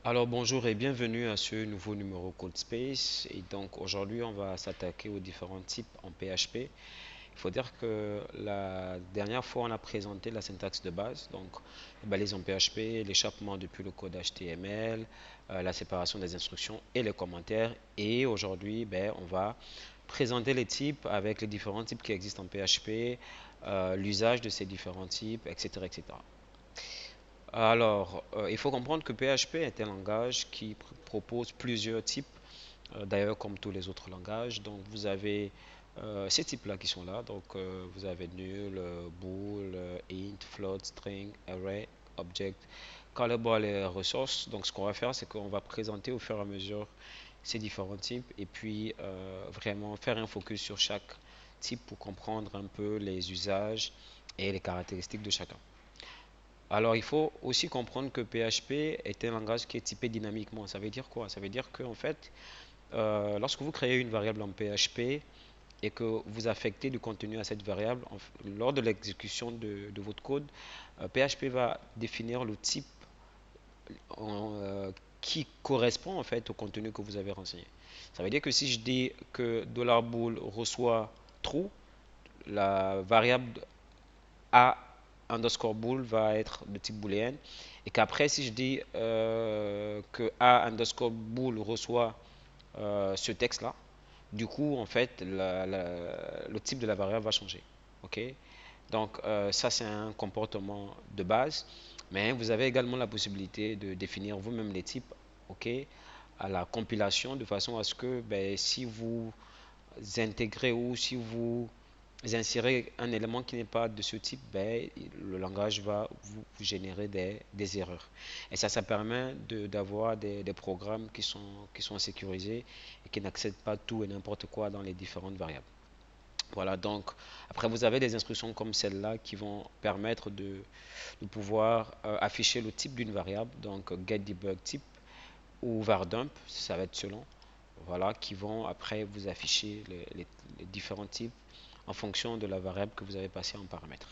Alors bonjour et bienvenue à ce nouveau numéro CodeSpace. Et donc aujourd'hui on va s'attaquer aux différents types en PHP. Il faut dire que la dernière fois on a présenté la syntaxe de base, donc les balises en PHP, l'échappement depuis le code HTML, la séparation des instructions et les commentaires. Et aujourd'hui on va présenter les types avec les différents types qui existent en PHP, l'usage de ces différents types, etc. etc. Alors, il faut comprendre que PHP est un langage qui propose plusieurs types, d'ailleurs comme tous les autres langages. Donc, vous avez ces types-là qui sont là. Donc, vous avez null, bool, int, float, string, array, object, callable et ressources. Donc, ce qu'on va faire, c'est qu'on va présenter au fur et à mesure ces différents types et puis vraiment faire un focus sur chaque type pour comprendre un peu les usages et les caractéristiques de chacun. Alors, il faut aussi comprendre que PHP est un langage qui est typé dynamiquement. Ça veut dire quoi? Ça veut dire que, en fait, lorsque vous créez une variable en PHP et que vous affectez du contenu à cette variable, lors de l'exécution de votre code, PHP va définir le type qui correspond en fait au contenu que vous avez renseigné. Ça veut dire que si je dis que $bool reçoit true, la variable a underscore bool va être de type booléen et qu'après si je dis que a underscore bool reçoit ce texte là, du coup en fait le type de la variable va changer. Ok, donc ça c'est un comportement de base, mais vous avez également la possibilité de définir vous-même les types, ok, à la compilation de façon à ce que si vous intégrez ou si vous insérez un élément qui n'est pas de ce type, le langage va vous générer des erreurs. Et ça permet d'avoir des programmes qui sont sécurisés et qui n'acceptent pas tout et n'importe quoi dans les différentes variables. Voilà, donc après vous avez des instructions comme celle-là qui vont permettre de pouvoir afficher le type d'une variable, donc getDebug type ou vardump, ça va être selon, voilà, qui vont après vous afficher les différents types en fonction de la variable que vous avez passée en paramètre.